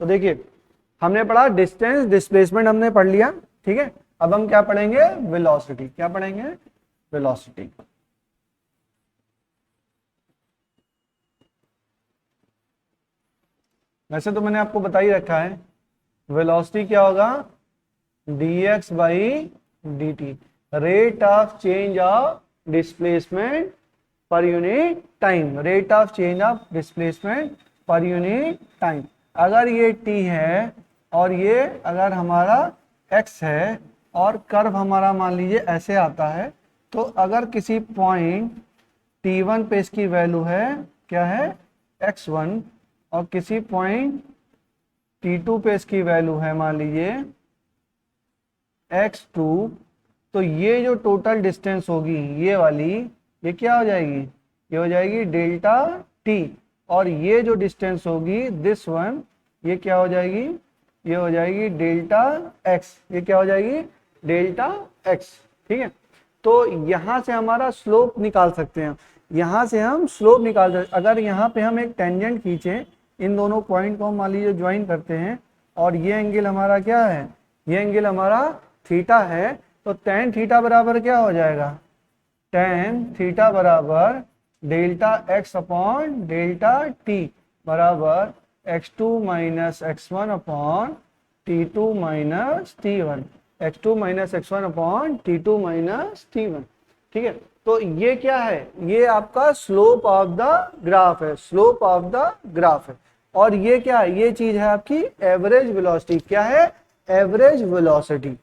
तो देखिए हमने पढ़ा डिस्टेंस, डिस्प्लेसमेंट हमने पढ़ लिया, ठीक है। अब हम क्या पढ़ेंगे, वेलोसिटी। क्या पढ़ेंगे, वेलोसिटी। वैसे तो मैंने आपको बता ही रखा है, वेलोसिटी क्या होगा, dx by dt, rate of change of displacement पर unit time, rate of change of displacement पर यूनिट टाइम। अगर ये t है और ये अगर हमारा x है और कर्व हमारा मान लीजिए ऐसे आता है, तो अगर किसी पॉइंट t1 पे इसकी वैल्यू है क्या है, x1, और किसी पॉइंट t2 पे इसकी वैल्यू है मान लीजिए x2, तो ये जो टोटल डिस्टेंस होगी ये वाली, ये क्या हो जाएगी, ये हो जाएगी डेल्टा t, और ये जो डिस्टेंस होगी दिस वन, ये क्या हो जाएगी, ये हो जाएगी डेल्टा x, ये क्या हो जाएगी, डेल्टा x, ठीक है। तो यहां से हमारा स्लोप निकाल सकते हैं, यहां से हम स्लोप निकाल सकते हैं। अगर यहाँ पे हम एक टेंजेंट खींचे, इन दोनों पॉइंट को मान लीजिए ज्वाइन करते हैं, और ये एंगल हमारा क्या है, ये एंगल हमारा थीटा है, तो टेन थीटा बराबर क्या हो जाएगा, टेन थीटा बराबर delta x upon delta T बराबर x2 minus x1 upon t2 minus t1, x2 minus x1 upon t2 minus t1, ठीक है। तो ये क्या है, ये आपका स्लोप ऑफ द ग्राफ है, स्लोप ऑफ द ग्राफ है। और ये क्या है, ये चीज है आपकी एवरेज वेलोसिटी। क्या है, average velocity.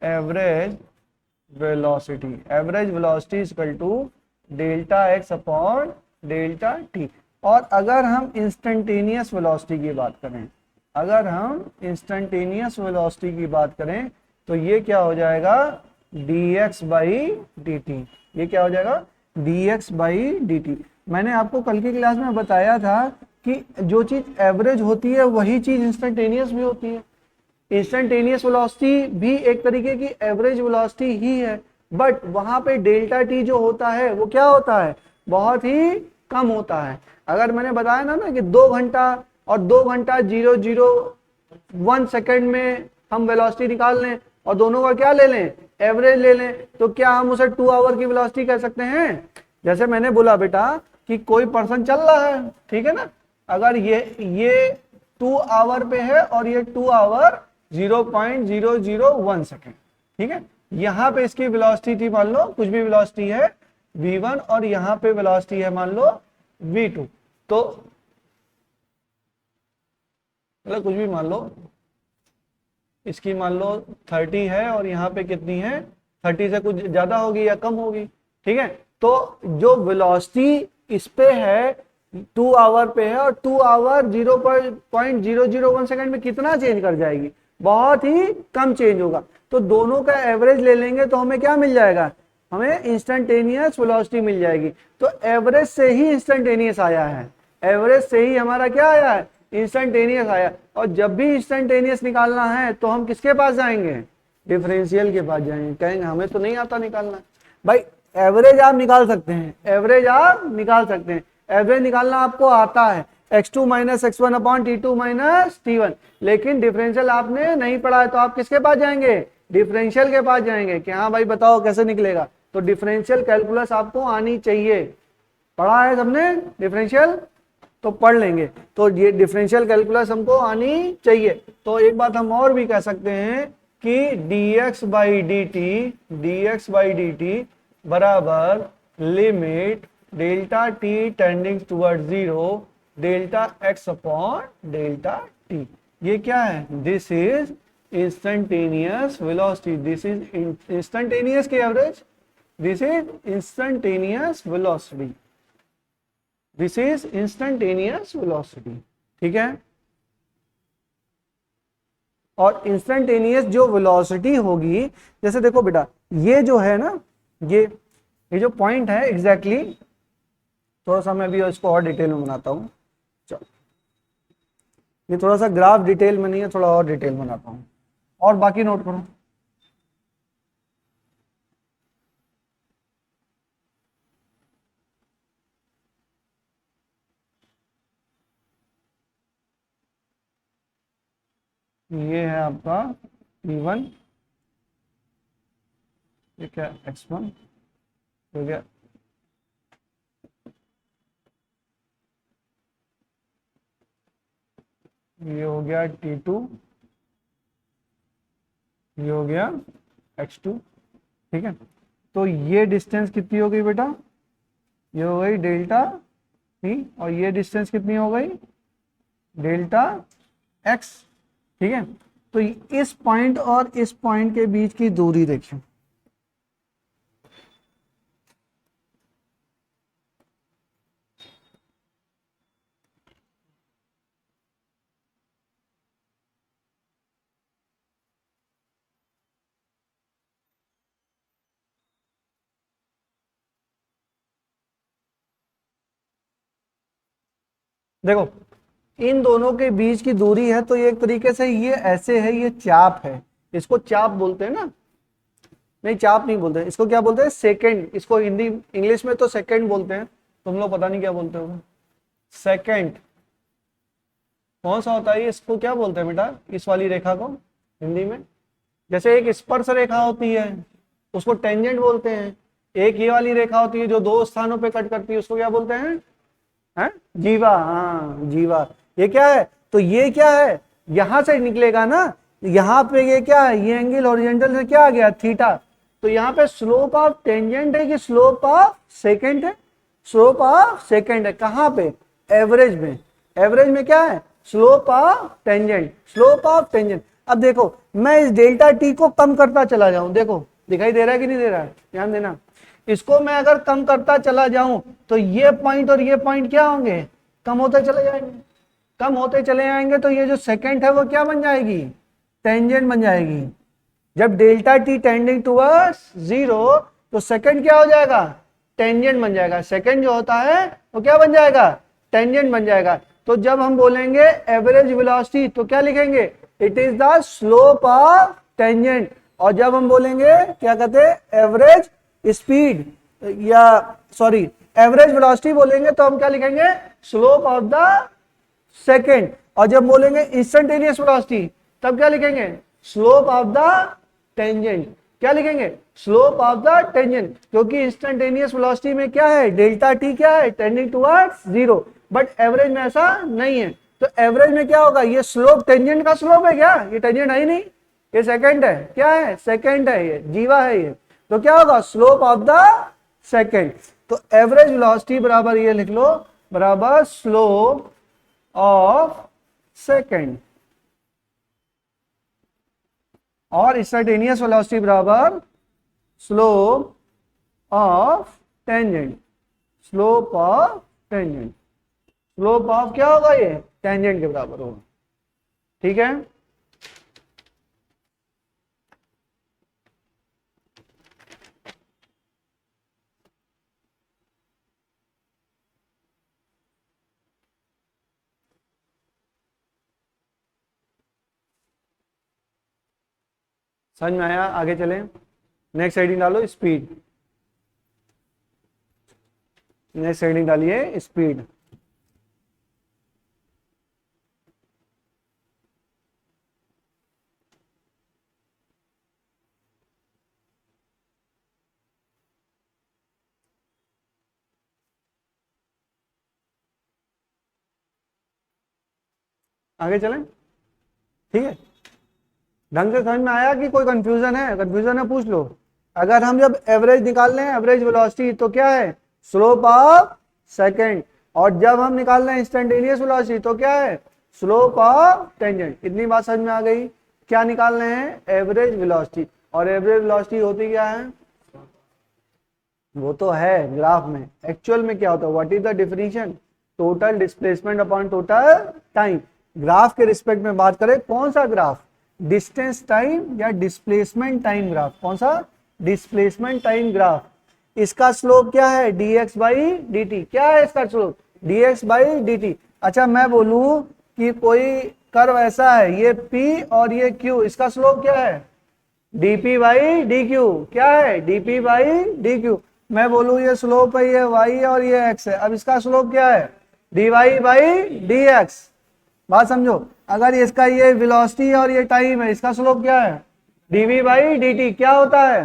Average velocity, average velocity is equal to delta x upon delta T. और अगर हम इंस्टेंटेनियस वेलोसिटी की बात करें, अगर हम इंस्टेंटेनियस वेलोसिटी की बात करें, तो ये क्या हो जाएगा, dx बाई dt। ये क्या हो जाएगा, dx बाई dt। मैंने आपको कल की क्लास में बताया था कि जो चीज एवरेज होती है वही चीज इंस्टेंटेनियस भी होती है। इंस्टेंटेनियस वेलोसिटी भी एक तरीके की एवरेज वेलोसिटी ही है, बट वहां पे डेल्टा टी जो होता है वो क्या होता है, बहुत ही कम होता है। अगर मैंने बताया ना कि 2 घंटा और 2 घंटा 0.01 सेकेंड में हम वेलोसिटी निकाल लें और दोनों का क्या ले लें, एवरेज ले लें, तो क्या हम उसे 2 आवर की वेलोसिटी कह सकते हैं। जैसे मैंने बोला बेटा कि कोई पर्सन चल रहा है, ठीक है ना, अगर ये 2 आवर पे है और ये 2 आवर 0.001 सेकेंड, ठीक है। यहां पे इसकी वेलोसिटी थी मान लो कुछ भी वेलोसिटी है v1, और यहां पे वेलोसिटी है मान लो v2, तो मतलब कुछ भी मान लो, इसकी मान लो 30 है और यहाँ पे कितनी है, 30 से कुछ ज्यादा होगी या कम होगी, ठीक है। तो जो वेलोसिटी इस पे है 2 आवर पे है, और 2 आवर 0.001 सेकंड में कितना चेंज कर जाएगी, बहुत ही कम चेंज होगा। तो दोनों का एवरेज ले लेंगे तो हमें क्या मिल जाएगा, हमें इंस्टेंटेनियस वेलोसिटी मिल जाएगी। तो एवरेज से ही इंस्टेंटेनियस आया है, एवरेज से ही हमारा क्या आया है, इंस्टेंटेनियस आया। और जब भी इंस्टेंटेनियस निकालना है तो हम किसके पास जाएंगे, डिफरेंशियल के पास जाएंगे। कहेंगे हमें तो नहीं आता निकालना, भाई एवरेज आप निकाल सकते हैं, एवरेज आप निकाल सकते हैं, एवरेज निकालना आपको आता है, x2 minus x1 upon t2 minus t1, लेकिन डिफरेंशियल आपने नहीं पढ़ा है, तो आप किसके पास जाएंगे, डिफरेंशियल के पास जाएंगे कि हाँ भाई बताओ कैसे निकलेगा। तो डिफरेंशियल कैलकुलस आपको आनी चाहिए, पढ़ा है सबने डिफरेंशियल, तो पढ़ लेंगे। तो ये डिफरेंशियल कैलकुलस हमको आनी चाहिए। तो एक बात हम और भी कह सकते हैं कि dx बाई डी टी बराबर limit delta t tending toward 0 delta x upon delta t. ये क्या है, this is instantaneous velocity, this is instantaneous की average, this is instantaneous velocity, this is instantaneous velocity, ठीक है। और इंस्टेंटेनियस जो velocity होगी, जैसे देखो बेटा ये जो है ना, ये जो पॉइंट है एग्जैक्टली थोड़ा सा मैं अभी इसको और डिटेल में बनाता हूँ। चलो ये थोड़ा सा ग्राफ डिटेल में नहीं है, थोड़ा और डिटेल बनाता हूँ, और बाकी नोट करो। ये है आपका v1, ये क्या x1 हो गया, ये हो गया t2, ये हो गया x2। ठीक है, तो ये डिस्टेंस कितनी हो गई बेटा, ये हो गई डेल्टा टी, और ये डिस्टेंस कितनी हो गई, डेल्टा एक्स। ठीक है, तो इस पॉइंट और इस पॉइंट के बीच की दूरी देखिए, देखो इन दोनों के बीच की दूरी है, तो ये एक तरीके से ये ऐसे है, ये चाप है, इसको चाप बोलते हैं ना, नहीं चाप नहीं बोलते, इसको क्या बोलते हैं, सेकंड, इसको हिंदी इंग्लिश में तो सेकंड बोलते हैं, तुम लोग पता नहीं क्या बोलते हो, सेकंड कौन सा होता है, इसको क्या बोलते हैं बेटा, इस वाली रेखा को हिंदी में, जैसे एक स्पर्श रेखा होती है उसको टेंजेंट बोलते हैं, एक ये वाली रेखा होती है जो दो स्थानों पे कट करती है उसको क्या बोलते हैं, जीवा, हाँ जीवा। ये क्या है, तो ये क्या है, यहां से निकलेगा ना, यहाँ पे ये क्या है, ये एंगल हॉरिजॉन्टल से क्या आ गया, थीटा, तो यहाँ पे स्लोप ऑफ टेंजेंट है कि स्लोप ऑफ सेकंड है, स्लोप ऑफ सेकंड है, कहाँ पे, एवरेज में, एवरेज में क्या है, slope of tangent, slope of tangent. अब देखो मैं इस डेल्टा टी को कम करता चला जाऊं, देखो दिखाई दे रहा है कि नहीं दे रहा है, ध्यान देना, इसको मैं अगर कम करता चला जाऊं तो ये पॉइंट और ये पॉइंट क्या होंगे, कम होते चले जाएंगे, कम होते चले जाएंगे, तो ये जो सेकंड है वो क्या बन जाएगी, टेंजेंट बन जाएगी। जब delta t tending towards zero तो सेकंड क्या हो जाएगा, टेंजेंट बन जाएगा, सेकंड जो होता है वो क्या बन जाएगा, टेंजेंट बन जाएगा। तो जब हम बोलेंगे एवरेज वेलोसिटी तो क्या लिखेंगे, it is the slope of tangent, और जब हम बोलेंगे क्या कहते हैं एवरेज स्पीड या सॉरी एवरेज वेलोसिटी बोलेंगे तो हम क्या लिखेंगे, स्लोप ऑफ द सेकंड, और जब बोलेंगे इंस्टेंटेनियस वेलोसिटी तब क्या लिखेंगे, स्लोप ऑफ द टेंजेंट, क्या लिखेंगे, स्लोप ऑफ द टेंजेंट, क्योंकि इंस्टेंटेनियस वेलोसिटी में क्या है, डेल्टा टी क्या है, tending towards zero, but average में ऐसा नहीं है। तो एवरेज में क्या होगा, ये स्लोप टेंजेंट का स्लोप है क्या, ये टेंजेंट है ही नहीं, ये सेकंड है, क्या है, सेकंड है, ये जीवा है ये, तो क्या होगा, स्लोप ऑफ द सेकंड। तो एवरेज वेलोसिटी बराबर ये लिख लो, बराबर स्लोप ऑफ सेकंड, और इंस्टेंटेनियस वेलोसिटी बराबर slope of tangent, slope of tangent, slope of क्या होगा, ये टेंजेंट के बराबर होगा। ठीक है, समझ में आया, आगे चलें, नेक्स्ट हेडिंग डालो स्पीड, नेक्स्ट हेडिंग डालिए स्पीड। आगे चलें, ठीक है, ढंग से समझ में आया कि कोई कंफ्यूजन है, कंफ्यूजन है पूछ लो। अगर हम जब एवरेज निकाल रहे हैं, एवरेज वेलोसिटी, तो क्या है, स्लोप ऑफ सेकंड, और जब हम निकाल रहे हैं इंस्टेंटेनियस वेलोसिटी तो क्या है, स्लोप ऑफ टेंजेंट। इतनी बात समझ में आ गई, क्या निकाल रहे हैं, एवरेज वेलोसिटी, और एवरेज वेलोसिटी होती क्या है, वो तो है ग्राफ में, एक्चुअल में क्या होता है, what is the definition, total displacement upon total time. Graph के रिस्पेक्ट में बात करें, कौन सा ग्राफ, डिस्टेंस टाइम या डिस्प्लेसमेंट टाइम ग्राफ, कौन सा, डिस्प्लेसमेंट टाइम ग्राफ। इसका स्लोप क्या है, dx बाई dt, क्या है इसका स्लोप, dx बाई dt। अच्छा मैं बोलूं कि कोई कर्व ऐसा है, ये p और ये q, इसका स्लोप क्या है, dp बाई dq, क्या है, dp बाई dq। मैं बोलूं ये स्लोप है, ये y और ये x है, अब इसका स्लोप क्या है, dy बाई dx, बात समझो, अगर इसका ये वेलोसिटी है और ये टाइम है, इसका स्लोप क्या है, dv बाई dt। क्या होता है,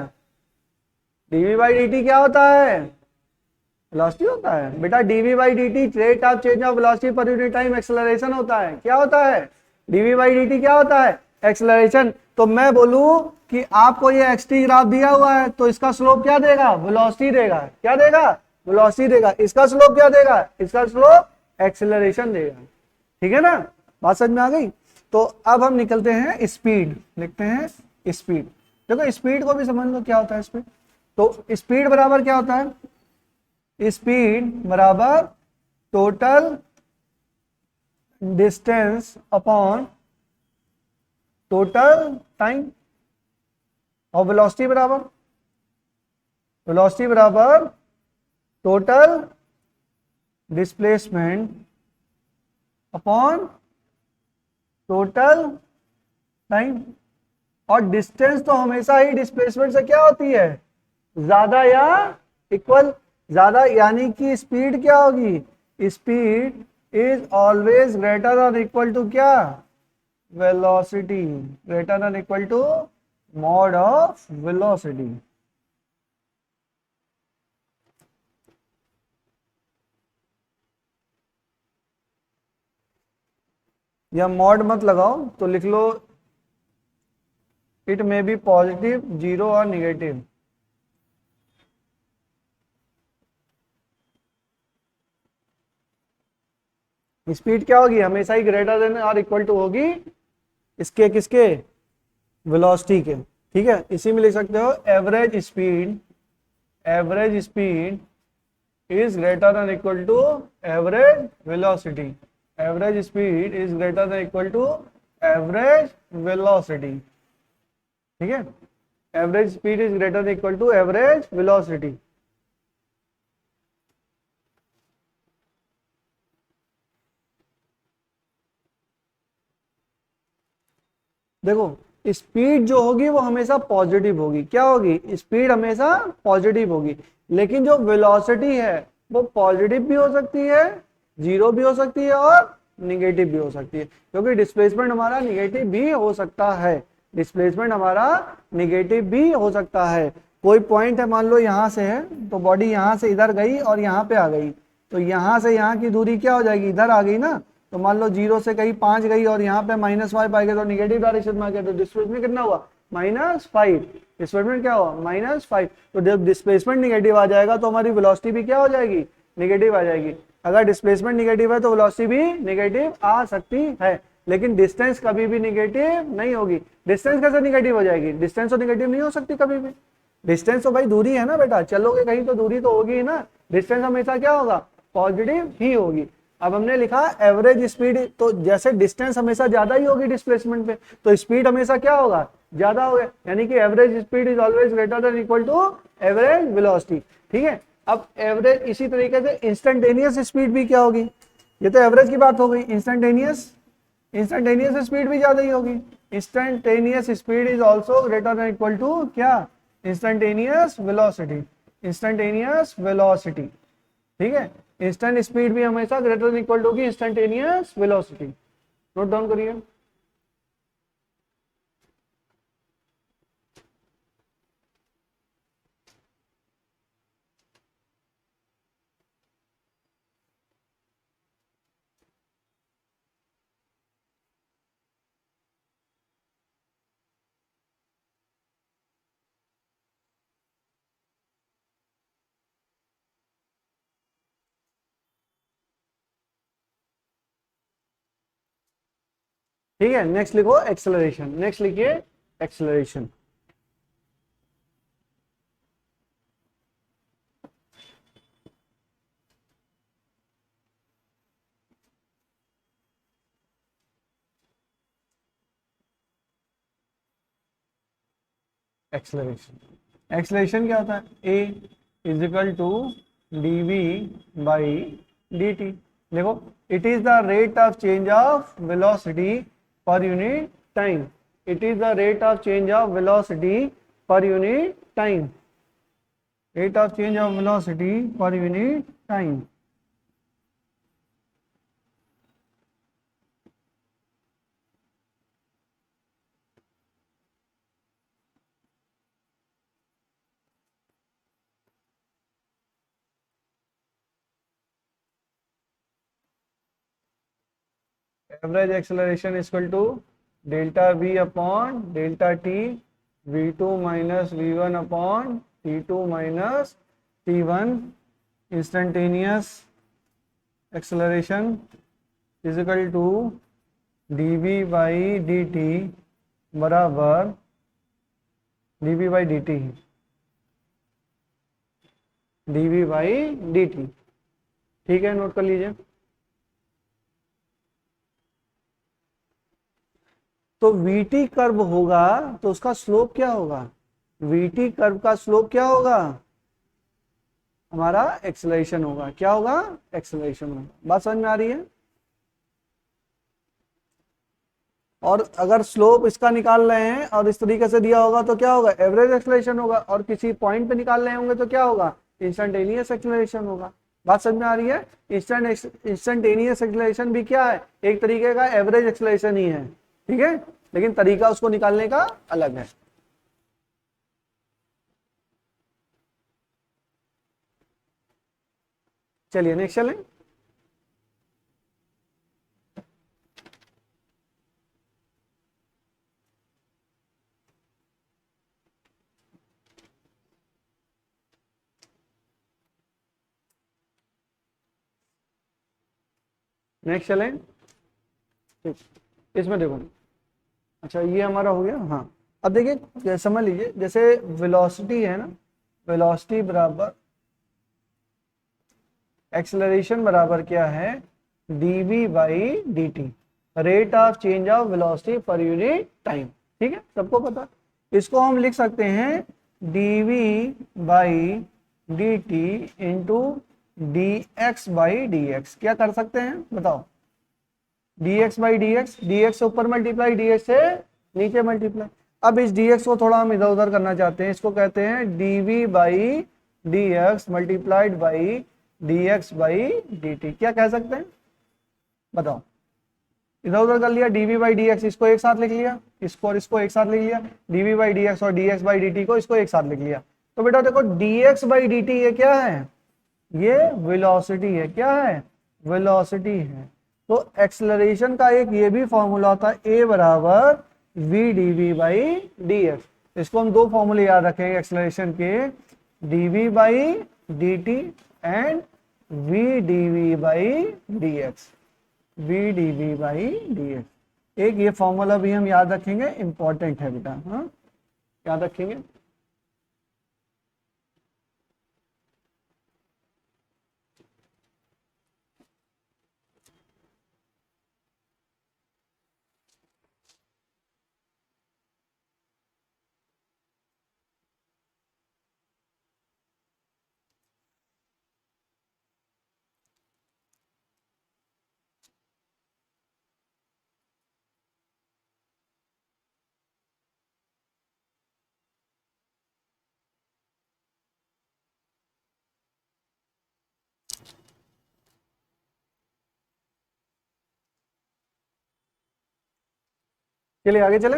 dv बाई dt क्या होता है, वेलोसिटी होता है बेटा। dv by dt rate of change of velocity per unit time acceleration होता है। क्या होता है, dv बाई dt क्या होता है, एक्सेलरेशन। तो मैं बोलूं कि आपको ये xt ग्राफ दिया हुआ है, तो इसका स्लोप क्या देगा, वेलोसिटी देगा। क्या देगा, वेलोसिटी देगा। इसका स्लोप क्या देगा, इसका स्लोप एक्सेलरेशन देगा। ठीक है ना, बात समझ में आ गई। तो अब हम निकलते हैं स्पीड, लिखते हैं स्पीड। देखो स्पीड को भी समझ लो क्या होता है स्पीड। तो स्पीड बराबर क्या होता है, स्पीड बराबर total distance upon total time. और वेलोसिटी बराबर total displacement upon total time. और डिस्टेंस तो हमेशा ही डिस्प्लेसमेंट से क्या होती है, ज्यादा या इक्वल। ज्यादा यानी कि स्पीड क्या होगी, स्पीड इज ऑलवेज ग्रेटर और इक्वल टू क्या, velocity, greater than equal to mod of velocity. या मॉड मत लगाओ तो लिख लो it may be positive, zero और निगेटिव। स्पीड क्या होगी, हमेशा ही ग्रेटर देन और इक्वल टू होगी इसके, किसके, वेलोसिटी के। ठीक है, इसी में लिख सकते हो average speed is greater than equal to average velocity। average speed is greater than equal to average velocity। ठीक है, average speed is greater than equal to average velocity। देखो स्पीड जो होगी वो हमेशा पॉजिटिव होगी। क्या होगी, स्पीड हमेशा पॉजिटिव होगी। लेकिन जो वेलोसिटी है वो पॉजिटिव भी हो सकती है, जीरो भी हो सकती है और निगेटिव भी हो सकती है। क्योंकि डिस्प्लेसमेंट हमारा निगेटिव भी हो सकता है, डिस्प्लेसमेंट हमारा निगेटिव भी हो सकता है। कोई पॉइंट है, मान लो यहाँ से है, तो बॉडी यहाँ से इधर गई और यहाँ पे आ गई, तो यहाँ से यहाँ की दूरी क्या हो जाएगी, इधर आ गई ना। तो मान लो 0 से कहीं 5 गई और यहाँ पे -5 आ गया, तो निगेटिव डायरेक्शन में आ गया, तो डिस्प्लेसमेंट कितना हुआ, -5। डिस्प्लेसमेंट क्या हुआ, -5। तो जब डिस्प्लेसमेंट निगेटिव आ जाएगा तो हमारी वेलोसिटी भी क्या हो जाएगी, निगेटिव आ जाएगी। अगर डिस्प्लेसमेंट निगेटिव है तो वेलोसिटी भी निगेटिव आ सकती है, लेकिन डिस्टेंस कभी भी निगेटिव नहीं होगी। डिस्टेंस कैसे निगेटिव हो जाएगी, डिस्टेंस तो निगेटिव नहीं हो सकती कभी भी। डिस्टेंस तो भाई दूरी है ना बेटा, चलोगे कहीं तो दूरी तो होगी ही ना। डिस्टेंस हमेशा क्या होगा, पॉजिटिव ही होगी। अब हमने लिखा एवरेज स्पीड, तो जैसे डिस्टेंस हमेशा ज्यादा ही होगी डिस्प्लेसमेंट पे, तो स्पीड हमेशा क्या होगा, ज्यादा होगा। यानी कि average speed is always greater than equal to average velocity. ठीक है, अब एवरेज, इसी तरीके से इंस्टेंटेनियस स्पीड भी क्या होगी, ये तो एवरेज की बात हो गई। इंस्टेंटेनियस स्पीड भी ज्यादा ही होगी। Instantaneous speed is also greater than equal to क्या, इंस्टेंटेनियस वेलोसिटी। ठीक है, इंस्टेंट स्पीड भी हमेशा ग्रेटर देन इक्वल टू होगी इंस्टेंटेनियस वेलोसिटी। नोट डाउन करिए। ठीक है, नेक्स्ट लिखो एक्सेलरेशन। नेक्स्ट लिखिए एक्सेलरेशन। एक्सेलरेशन क्या होता है, a is equal to dv by dt। देखो it is the rate of change of velocity per unit time. It is the rate of change of velocity per unit time. Rate of change of velocity per unit time. Average acceleration equal to delta V upon delta T, v2 minus v1 upon t2 minus t1 instantaneous acceleration equal to dv by dt बराबर dv by dt, dv by dt। ठीक है, note कर लीजिए। तो vt curve होगा तो उसका slope क्या होगा, vt कर्व का स्लोप क्या होगा, हमारा एक्सेलरेशन होगा। क्या होगा, एक्सेलरेशन होगा। बात समझ में आ रही है। और अगर स्लोप इसका निकाल रहे हैं और इस तरीके से दिया होगा तो क्या होगा, एवरेज एक्सेलरेशन होगा। और किसी पॉइंट पे निकाल रहे होंगे तो क्या होगा, इंस्टेंटेनियस एक्सेलरेशन होगा। बात समझ में आ रही है। इंस्टेंटेनियस एक्सेलरेशन भी क्या है, एक तरीके का एवरेज एक्सेलरेशन ही है, ठीक है, लेकिन तरीका उसको निकालने का अलग है। चलिए नेक्स्ट चलें। नेक्स्ट चलें। ठीक, इसमें देखो, अच्छा ये हमारा हो गया। हाँ, अब देखिए समझ लीजिए, जैसे वेलोसिटी है ना, वेलोसिटी बराबर एक्सेलरेशन बराबर क्या है, dv by dt, rate of change of velocity per unit time. ठीक है, सबको पता। इसको हम लिख सकते हैं dv by dt into dx by dx। क्या कर सकते हैं बताओ, dx बाई dx, dx से ऊपर मल्टीप्लाई, dx से नीचे मल्टीप्लाई। अब इस dx को थोड़ा हम इधर उधर करना चाहते हैं, इसको कहते हैं dv by dx multiplied by dx by dt। क्या कह सकते हैं बताओ, इधर उधर कर लिया, dv बाई dx, इसको एक साथ लिख लिया, इसको और इसको एक साथ लिख लिया, dv बाई dx और dx बाई dt को इसको एक साथ लिख लिया। तो बेटा देखो dx बाई dt ये क्या है, ये वेलोसिटी है। क्या है, वेलोसिटी है। तो एक्सेलरेशन का एक ये भी फॉर्मूला होता है, a बराबर v dv बाई dx। इसको हम दो फॉर्मूले याद रखेंगे एक्सेलरेशन के, dv by dt and v dv by dx, v dv by dx। एक ये फॉर्मूला भी हम याद रखेंगे, इंपॉर्टेंट है बेटा। हाँ, याद रखेंगे। चलिए आगे चले,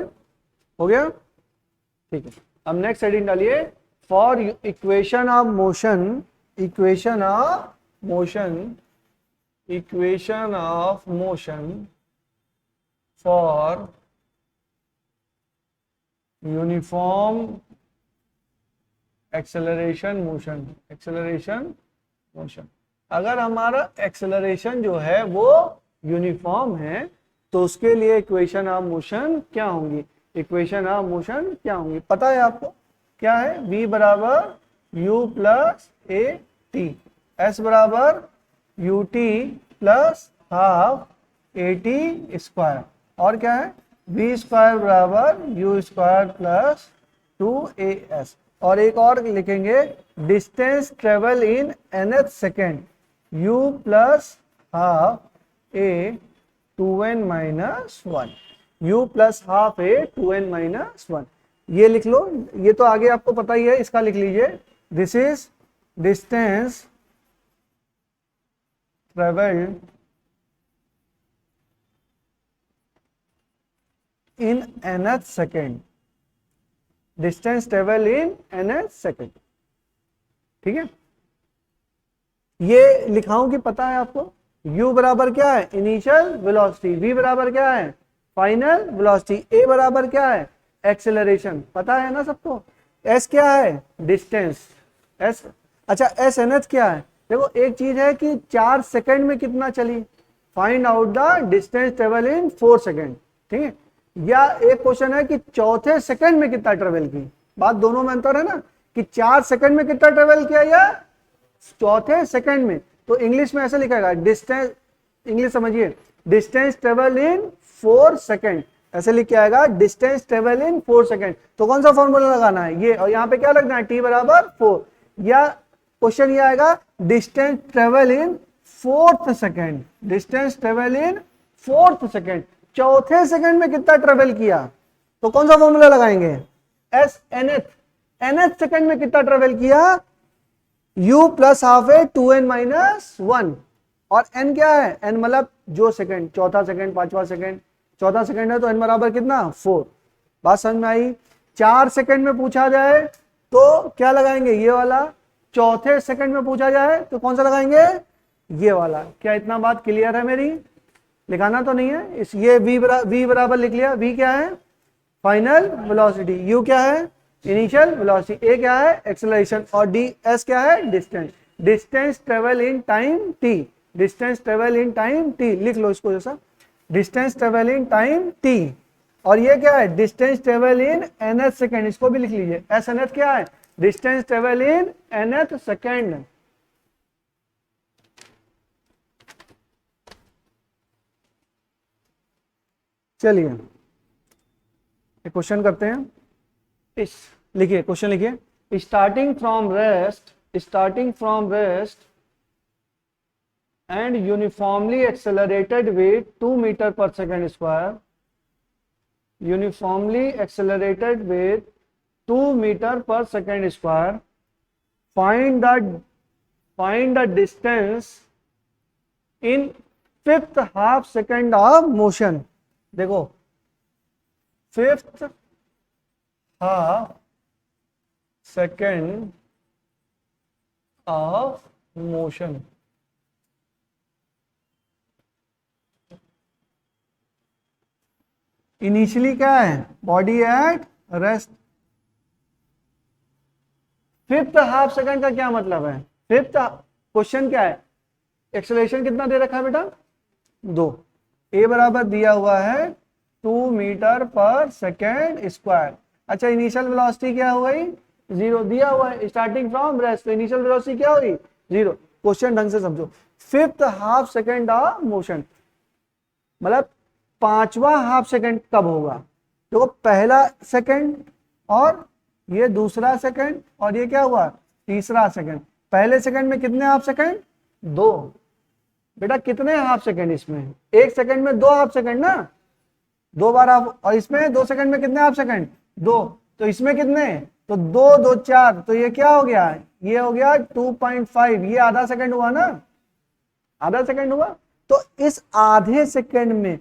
हो गया। ठीक है, अब नेक्स्ट हेडिंग डालिए, for equation of motion, equation of motion, equation of motion for uniform acceleration motion, acceleration motion. अगर हमारा एक्सेलरेशन जो है वो यूनिफॉर्म है तो उसके लिए इक्वेशन ऑफ मोशन क्या होंगी, इक्वेशन ऑफ मोशन क्या होंगी, पता है आपको क्या है, v बराबर u plus A T, s बराबर U T plus half A T square, और क्या है v स्क्वायर बराबर यू स्क्वायर प्लस 2as। और एक और लिखेंगे, distance travel in nth second u plus half A 2n minus 1, u plus half A 2n minus 1। ये लिख लो, ये तो आगे आपको पता ही है, इसका लिख लीजिए, this is distance travelled in nth second, distance travel in nth second. ठीक है, ये लिखाऊं कि पता है आपको, u बराबर क्या है, इनिशियल वेलोसिटी, v बराबर क्या है, फाइनल वेलोसिटी, a बराबर क्या है, एक्सेलरेशन, पता है ना सबको। s क्या है, डिस्टेंस, s, अच्छा s nth क्या है, देखो एक चीज है कि 4 सेकंड में कितना चली, find out the distance travel in 4 second, ठीक है। या एक क्वेश्चन है कि चौथे सेकंड में कितना ट्रेवल की, बात दोनों में अंतर है ना, कि 4 सेकंड में कितना ट्रेवल किया या चौथे सेकंड में। तो इंग्लिश में ऐसे लिखेगा डिस्टेंस, इंग्लिश समझिए, डिस्टेंस ट्रेवल इन 4 सेकंड, ऐसे लिख के आएगा डिस्टेंस ट्रेवल इन 4 सेकंड। तो कौन सा फॉर्मूला लगाना है ये, और यहाँ पे क्या लगना है, t बराबर 4, या क्वेश्चन ये आएगा distance travel in 4th second, distance travel in 4th second, चौथे सेकंड में कितना ट्रेवल किया, तो कौन सा फॉर्मूला लगाएंगे, s nth सेकंड में कितना ट्रेवल किया, u प्लस हाफ है 2n माइनस 1, और n क्या है, n मतलब जो सेकंड, चौथा सेकंड, पांचवा सेकंड, चौथा सेकंड है तो n बराबर कितना 4। बात समझ में आई। 4 सेकंड में पूछा जाए तो क्या लगाएंगे, ये वाला, चौथे सेकंड में पूछा जाए तो कौन सा लगाएंगे, ये वाला। क्या इतना बात क्लियर है मेरी, लिखाना तो नहीं है इस, ये v बराबर लिख लिया, v क्या है, फाइनल वेलोसिटी, u क्या है, इनिशियल वेलोसिटी, a क्या है, एक्सेलरेशन, और ds क्या है, distance, distance travel in time t, distance travel in time t, लिख लो इसको जैसा, distance travel in time t, और ये क्या है, distance travel in nth second, इसको भी लिख लीजिए, s nth क्या है, distance travel in nth second. चलिए एक क्वेश्चन करते हैं, इस लिखिए, क्वेश्चन लिखिए, starting from rest and uniformly accelerated with 2 meter per second square, uniformly accelerated with 2 meter per second square, find the distance in 5th half second of motion। देखो 5th half second of motion, initially क्या है, body at rest. 5th half second का क्या मतलब है, 5th question क्या है, acceleration कितना दे रखा है बेटा, 2, a बराबर दिया हुआ है 2 मीटर पर सेकेंड स्क्वायर। अच्छा इनिशियल वेलोसिटी क्या हो गई, 0 दिया हुआ है, स्टार्टिंग फ्रॉम रेस्ट, तो इनिशियल वेलोसिटी क्या हुई, 0। क्वेश्चन ढंग से समझो, 5th half second of motion मतलब 5वां हाफ सेकंड कब होगा, देखो पहला सेकंड और ये दूसरा सेकंड और ये क्या हुआ, तीसरा सेकंड। पहले सेकंड में कितने हाफ सेकंड, 2, बेटा कितने हाफ सेकंड इसमें, 1 सेकंड में 2 हाफ सेकंड ना, 2 बार हाफ, और इसमें 2 सेकंड में कितने हाफ सेकंड, 2, तो इसमें कितने, तो 2 2 4, तो ये क्या हो गया, ये हो गया 2.5, ये आधा सेकंड हुआ ना, आधा सेकंड हुआ। तो इस आधे सेकंड में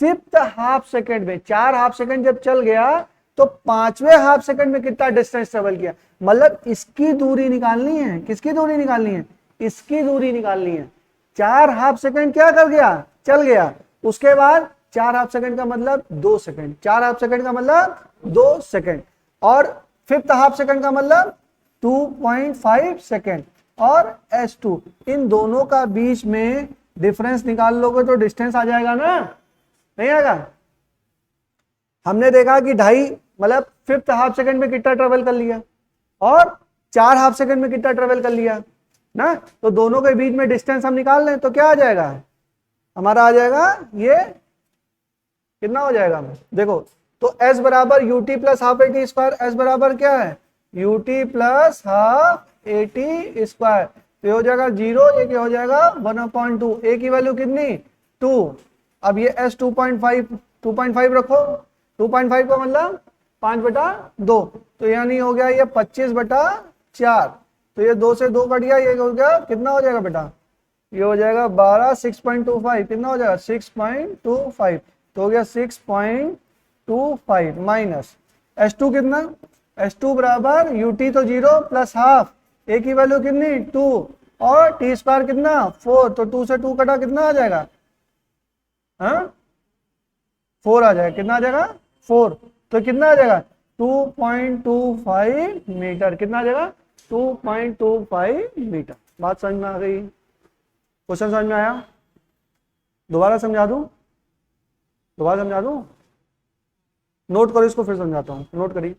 5th हाफ सेकंड में 4 हाफ सेकंड जब चल गया तो 5वें हाफ सेकंड में कितना डिस्टेंस ट्रेवल किया, मतलब इसकी दूरी निकालनी है, किसकी दूरी निकालनी है, इसकी दूरी निकालनी है। 4 हाफ सेकंड क्या कर गया, चल गया, उसके बाद 4 हाफ सेकंड का मतलब 2 सेकंड, 4 हाफ सेकंड का मतलब 2 सेकंड, और 5th हाफ सेकंड का मतलब 2.5 सेकंड, और S2, इन दोनों का बीच में डिफरेंस निकाल लोगे तो डिस्टेंस आ जाएगा ना, नहीं आएगा। हमने देखा कि 2.5 मतलब 5th हाफ सेकंड में कितना ट्रेवल कर लिया और 4 हाफ सेकंड में कितना ट्रेवल कर लिया ना, तो दोनों के बीच में डिस्टेंस हम निकाल लें तो क्या आ जाएगा, हमारा आ जाएगा ये कितना हो जाएगा, देखो तो s बराबर ut plus half eighty square, s बराबर क्या है ut plus half eighty square, तो हो जाएगा 0, ये क्या हो जाएगा 1/2, a की वैल्यू कितनी 2, अब ये s 2.5 रखो, 2.5 का मतलब 5/2, तो यानी हो गया ये 25/4, तो ये 2 से 2 कट गया, ये हो गया कितना हो जाएगा बेटा, ये हो जाएगा 12, 6.25, कितना हो जाएगा 6.25, तो हो गया 6.25 माइनस S2 कितना, S2 बराबर ut तो 0 प्लस हाफ, a की वैल्यू कितनी 2, और टी स्क्वायर कितना 4, तो 2 से 2 कटा कितना आ जाएगा, हाँ 4 आ जाएगा, कितना आ जाएगा 4, तो कितना आ जाएगा 2.25 मीटर, कितना आ जाएगा 2.25 मीटर। बात समझ में आ गई, क्वेश्चन समझ में आया, दोबारा समझा दूं, दोबारा समझा दूं, नोट करो इसको, फिर समझाता हूं, नोट करिए।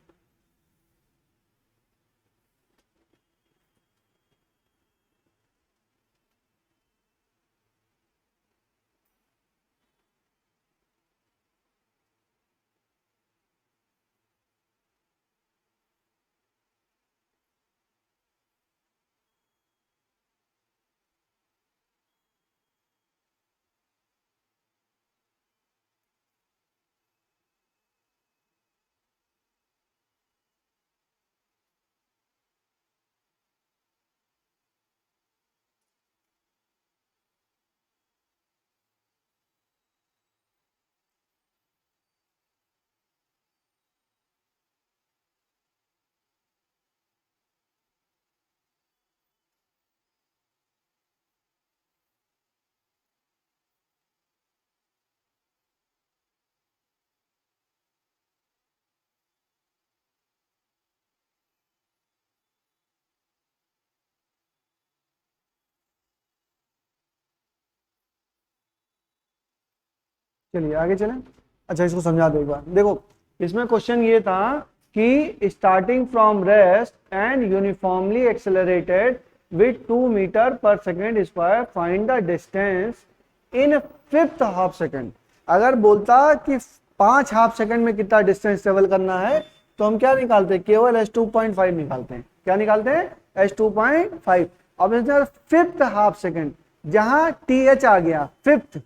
चलिए आगे चलें। अच्छा इसको समझा दो एक बार, देखो इसमें क्वेश्चन ये था कि starting from rest and uniformly accelerated with 2 metre per second square find the distance in fifth half second. अगर बोलता कि 5 हाफ सेकेंड में कितना डिस्टेंस ट्रेवल करना है, तो हम क्या निकालते हैं, केवल h2.5 निकालते हैं। क्या निकालते हैं, h2.5। अब इसमें फिफ्थ हाफ सेकेंड, जहां th आ गया फिफ्थ,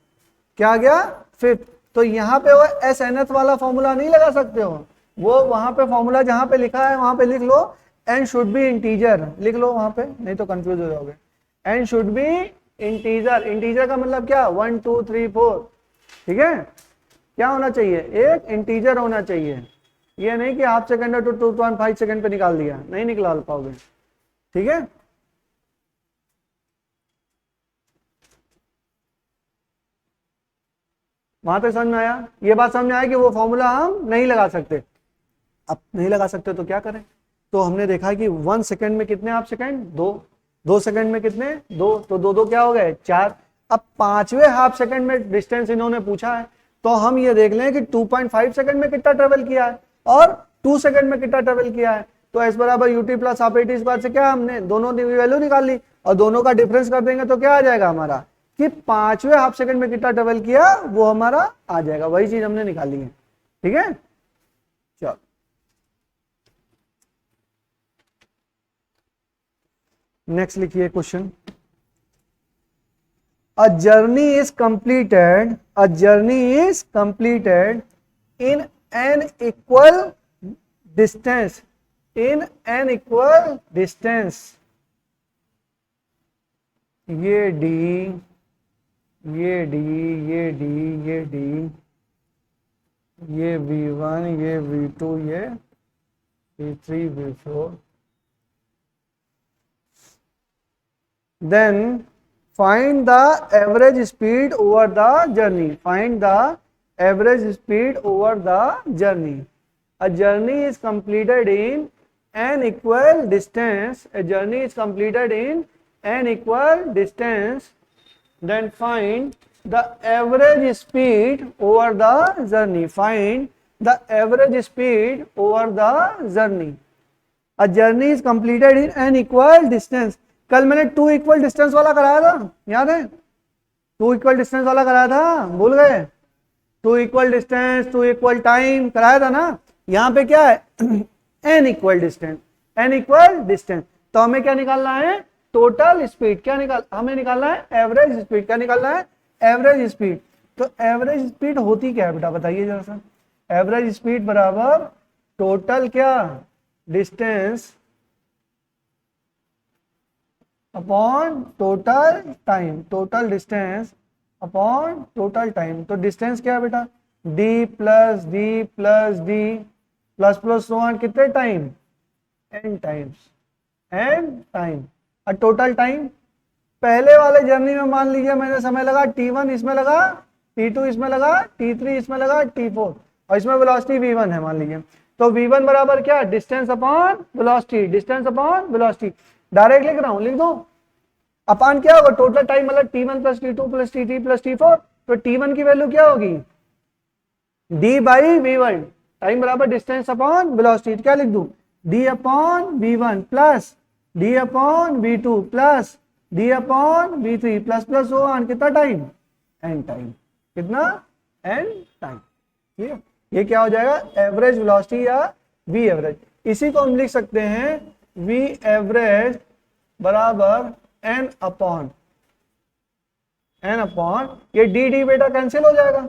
क्या आ गया फिफ्थ, तो यहाँ पे वो एस एन एथ वाला फॉर्मूला नहीं लगा सकते हो, वो वहां पे फॉर्मूला जहां पे लिखा है वहां पे लिख लो, एन शुड बी इंटीजर, लिख लो वहां पे, नहीं तो कंफ्यूज हो जाओगे। N should be integer, integer का मतलब क्या, 1 2 3 4, ठीक है, क्या होना चाहिए, एक इंटीजर होना चाहिए। ये नहीं कि हाफ सेकंड टू 2.5 सेकंड पे निकाल दिया, नहीं निकाल पाओगे, ठीक है। वहां तक समझ में आया, ये बात समझ में आया कि वो फॉर्मूला हम नहीं लगा सकते। अब नहीं लगा सकते तो क्या करें, तो हमने देखा कि 1 सेकंड में कितने हाफ सेकंड, 2, 2 सेकंड में कितने 2, तो 2 2 क्या हो गए 4। अब 5वें हाफ सेकंड में डिस्टेंस इन्होंने पूछा है, तो हम ये देख लें कि 2.5 सेकंड में कितना ट्रेवल किया है और 2 सेकंड में कितना ट्रेवल किया है। तो एस बराबर UT plus half eighty square से क्या हमने दोनों की वैल्यू निकाल ली, और दोनों का डिफरेंस कर देंगे तो क्या आ जाएगा हमारा, कि 5वें हाफ सेकंड में कितना ट्रेवल किया वो हमारा आ जाएगा, वही चीज हमने निकाली है, ठीक है। चलो नेक्स्ट लिखिए question, a journey is completed, a journey is completed in an equal distance, in an equal distance, ये d, ये d, ये d, ये d, ये v1, ये v2, ये v3, v4, then find the average speed over the journey, find the average speed over the journey. A journey is completed in an equal distance, a journey is completed in an equal distance, then find the average speed over the journey, find the average speed over the journey. A journey is completed in an equal distance, कल मैंने 2 equal distance वाला कराया था, याद है, 2 equal distance वाला कराया था, भूल गए, 2 इक्वल डिस्टेंस 2 इक्वल टाइम कराया था ना। यहाँ पे क्या है n equal distance, n equal distance, तो हमें क्या निकालना है, टोटल स्पीड, क्या हमें निकालना है एवरेज स्पीड, क्या निकालना है एवरेज स्पीड। तो एवरेज स्पीड होती क्या है बेटा बताइए जरा सा, एवरेज स्पीड बराबर टोटल क्या distance upon total time, total distance upon total time. तो डिस्टेंस क्या है बेटा, d plus d plus d plus plus so on, कितने time n times, n time. और टोटल टाइम पहले वाले जर्नी में मान लीजिए मैंने समय लगा t1 इसमें लगा, t2 इसमें लगा, t3 इसमें लगा, t4 और इसमें वेलोसिटी v1 है मान लीजिए। तो v1 बराबर क्या, distance upon velocity, distance upon velocity. Direct लिख रहा हूं, लिख दो। अपॉन क्या होगा, टोटल टाइम मतलब t1 plus t2 plus t3 plus t4। तो t1 की वैल्यू क्या होगी, d बाई v1, टाइम बराबर डिस्टेंस अपॉन वेलोसिटी। क्या लिख दूं, d upon v1 plus d upon v2 plus d upon v3 plus plus वो ऑन कितना टाइम, n टाइम। कितना, n टाइम। ठीक है, ये क्या हो जाएगा, एवरेज वेलोसिटी या v एवरेज। इसी को हम लिख सकते हैं v एवरेज बराबर n अपॉन ये d बेटा कैंसिल हो जाएगा,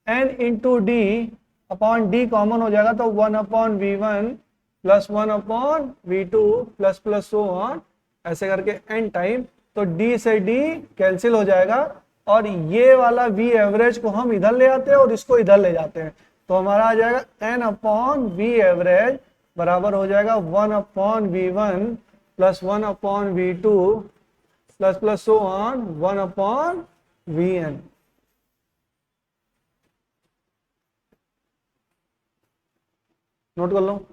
n into D upon D common हो जाएगा तो 1 upon v1 plus 1 upon v2 plus plus so on ऐसे करके n टाइम। तो d से d कैंसिल हो जाएगा और ये वाला v एवरेज को हम इधर ले आते हैं और इसको इधर ले जाते हैं। तो हमारा आ जाएगा n अपॉन v एवरेज बराबर हो जाएगा 1 upon v1 plus 1 upon v2 plus plus so on 1 upon vn। Note कर लो।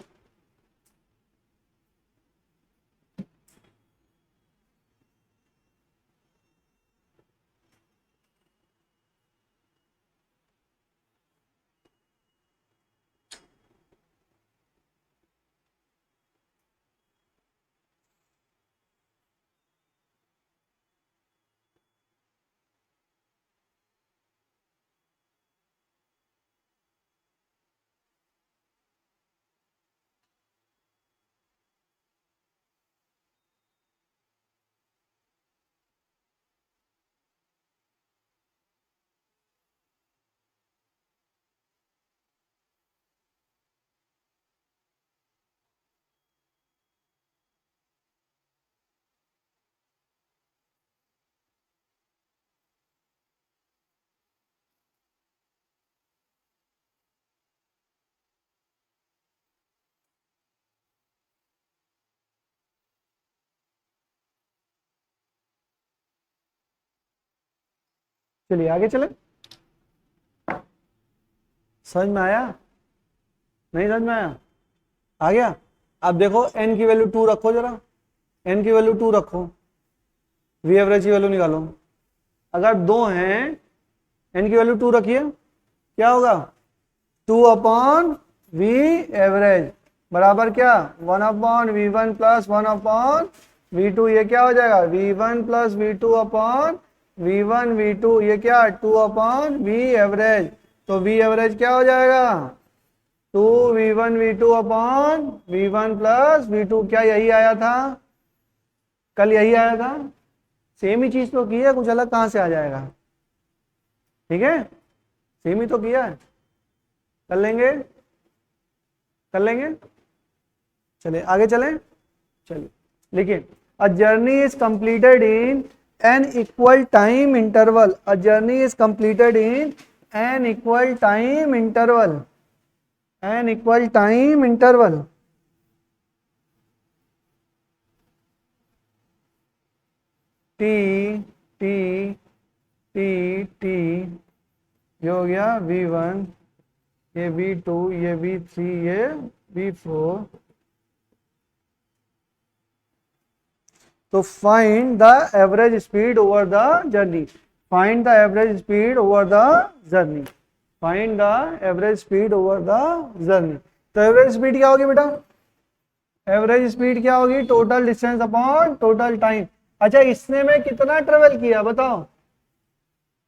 चलिए आगे चले। समझ में आया, नहीं समझ में आया, आ गया। अब देखो n की वैल्यू 2 रखो, जरा n की वैल्यू 2 रखो, v एवरेज की वैल्यू निकालो। अगर दो हैं, n की वैल्यू 2 रखिए, क्या होगा 2 अपॉन v एवरेज बराबर क्या 1 upon v1 plus 1 upon v2। ये क्या हो जाएगा v1 plus v2 upon v1 v2, ये क्या 2 अपॉन v एवरेज। तो v एवरेज क्या हो जाएगा 2 v1 v2 upon v1 plus v2। क्या यही आया था, कल यही आया था, सेम ही चीज तो की है, कुछ अलग कहां से आ जाएगा। ठीक है, सेम ही तो किया है, कर लेंगे कर लेंगे। चलिए आगे चलें, चलिए लिखिए a journey is completed in N equal time interval. A journey is completed in N equal time interval, N equal time interval T T T T, ये हो गया v1, ये v2, ये v3, ये v4। तो find the average speed over the journey, find the average speed over the journey, find the average speed over the journey. तो average speed क्या होगी बेटा, एवरेज स्पीड क्या होगी, total distance upon total time. अच्छा इसने में कितना ट्रेवल किया बताओ,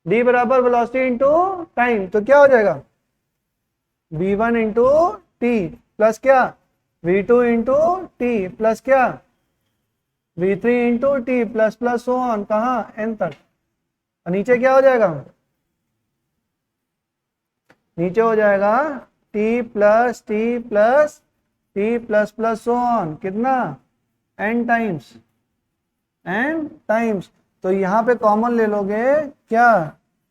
d बराबर वेलोसिटी इंटू टाइम। तो क्या हो जाएगा v1 इंटू टी प्लस क्या v2 इंटू टी प्लस क्या v3 into T plus plus so on कहा n तक। नीचे क्या हो जाएगा, नीचे हो जाएगा t plus T plus T plus plus so on कितना n टाइम्स, n टाइम्स। तो यहाँ पे कॉमन ले लोगे क्या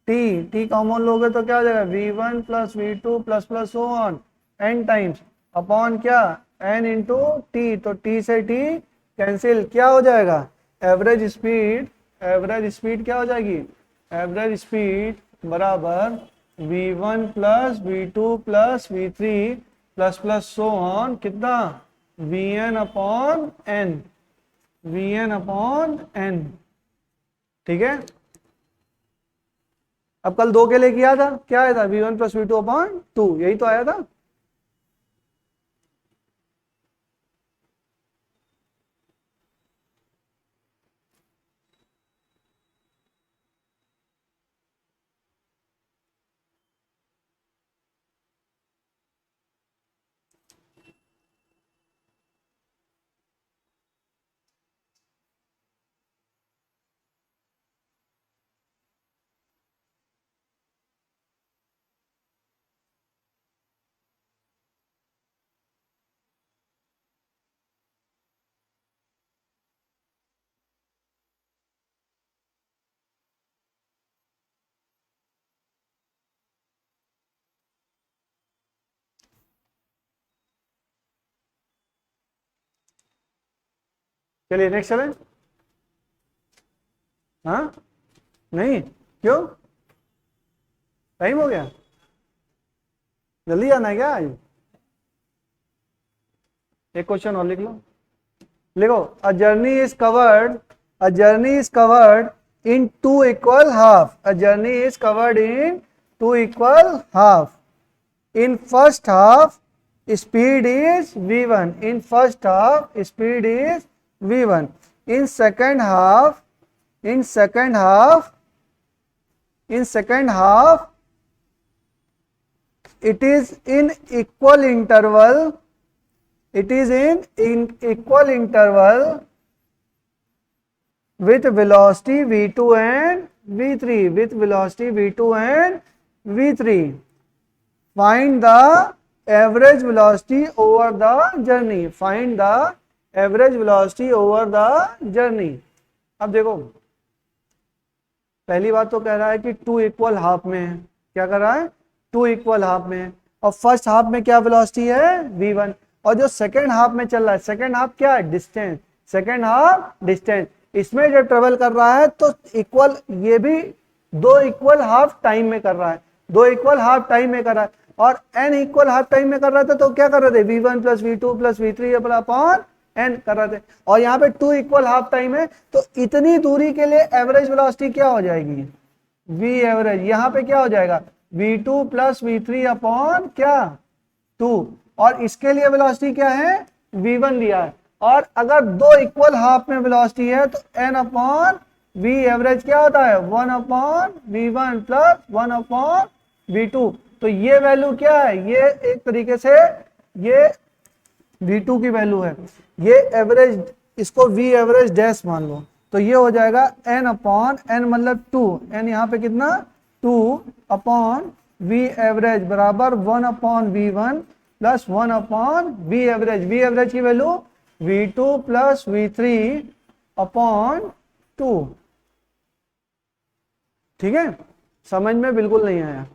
t कॉमन लोगे तो क्या हो जाएगा v1 plus v2 plus plus so on n times upon क्या n इंटू टी। तो t से t कैंसिल, क्या हो जाएगा एवरेज स्पीड, एवरेज स्पीड क्या हो जाएगी, एवरेज स्पीड बराबर v1 plus v2 plus v3 plus plus so on कितना, vn upon n, vn upon n। ठीक है, अब कल 2 के लिए किया था, क्या आया था, v1 प्लस v2 अपॉन 2, यही तो आया था। चलिए नेक्स्ट चलें। हाँ नहीं, क्यों, टाइम हो गया, जल्दी आना है क्या आज? एक क्वेश्चन और लिख लो, लिखो, अ journey is covered, a journey is covered in 2 equal half, a journey is covered in 2 equal half. In first half speed is v1, in first half speed is v1, in second half, in second half, in second half it is in equal interval, it is in equal interval with velocity v2 and v3, with velocity v2 and v3, find the average velocity over the journey, find the average velocity over the journey। अब देखो, पहली बात तो कह रहा है कि 2 equal half में है, क्या कर रहा है, 2 इक्वल हाफ में है, और फर्स्ट हाफ में क्या वेलोसिटी है, v1, और जो सेकेंड हाफ में चल रहा है, सेकेंड हाफ क्या है, डिस्टेंस, सेकेंड हाफ डिस्टेंस, इसमें जब ट्रेवल कर रहा है तो इक्वल, ये भी 2 इक्वल हाफ टाइम में कर रहा है, 2 इक्वल हाफ टाइम में कर रहा है, और n इक्वल हाफ टाइम में कर रहा था, तो क्या कर रहे थे, v1 plus v2 plus v3 upon n कर रहे थे, और यहाँ पे 2 इक्वल हाफ टाइम है, तो इतनी दूरी के लिए एवरेज वेलोसिटी क्या हो जाएगी, v एवरेज, यहाँ पे क्या हो जाएगा, v2 प्लस v3 अपॉन क्या 2, और इसके लिए वेलोसिटी क्या है, v1 दिया है, और अगर 2 इक्वल हाफ में वेलोसिटी है तो n अपॉन v एवरेज क्या होता है, 1 upon v1 plus 1 upon v2, तो ये वैल्यू क्या है, ये एक तरीके से ये v2 की वैल्यू है, ये एवरेज, इसको v एवरेज डैश मान लो, तो ये हो जाएगा n अपॉन n मतलब 2, n यहाँ पे कितना 2 अपॉन v एवरेज बराबर 1 upon v1 plus 1 upon v average, v average की value v2 plus v3 upon 2। ठीक है, समझ में बिल्कुल नहीं आया,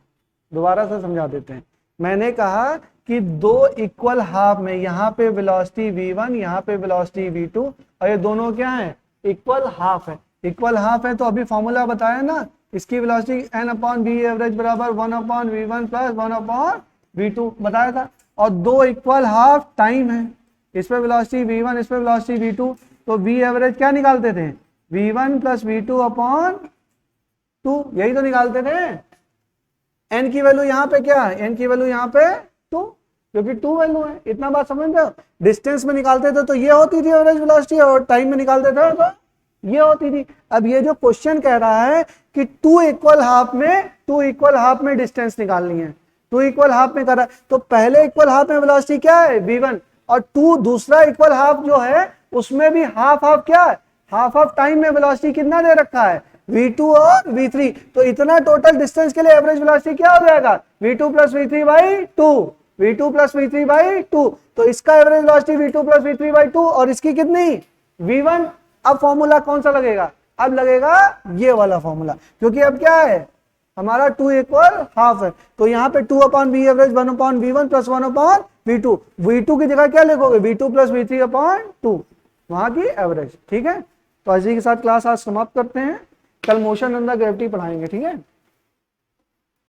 दोबारा से समझा देते हैं। मैंने कहा कि 2 इक्वल हाफ में, यहाँ पे वेलोसिटी v1, यहाँ पे वेलोसिटी v2, और ये दोनों क्या है, इक्वल हाफ है, इक्वल हाफ है, तो अभी फॉर्मूला बताया ना, इसकी velocity n upon v average बराबर 1 upon v1 plus 1 upon v2 बताया था, और 2 इक्वल हाफ टाइम है, इस पे वेलोसिटी v1, इस पे वेलोसिटी v2, तो v एवरेज क्या निकालते थे, v1 प्लस v2 अपॉन 2, यही तो निकालते थे। n की वैल्यू यहाँ पे क्या है, n की वैल्यू यहाँ पे 2, क्योंकि 2 वैल्यू है, इतना बात समझ रहे हो, डिस्टेंस में निकालते थे तो ये होती थी एवरेज वेलोसिटी, और टाइम में निकालते थे तो ये होती थी। अब ये जो क्वेश्चन कह रहा है कि 2 इक्वल हाफ में, 2 इक्वल हाफ में डिस्टेंस निकालनी है, 2 इक्वल हाफ में कर रहा है, तो पहले इक्वल हाफ में वेलोसिटी क्या है, v1, और 2 दूसरा इक्वल हाफ जो है उसमें भी हाफ हाफ क्या है, हाफ हाफ टाइम में वेलोसिटी कितना दे रखा है, v2 और v3, तो इतना टोटल डिस्टेंस के लिए एवरेज वेलोसिटी क्या हो जाएगा, v2 plus v3 by 2, v2 plus v3 by 2, तो इसका average velocity v2 plus v3 by 2, और इसकी कितनी, v1। अब फॉर्मूला कौन सा लगेगा, अब लगेगा ये वाला फॉर्मूला, क्योंकि अब क्या है, हमारा 2 इक्वल हाफ है, तो यहाँ पे 2 upon v average 1 upon v1 plus 1 upon v2, v2 की जगह क्या लिखोगे, v2 प्लस v3 अपॉन 2, वहां की एवरेज। ठीक है, तो इसी के साथ क्लास आज समाप्त करते हैं, कल मोशन अंडर ग्रेविटी पढ़ाएंगे, ठीक है।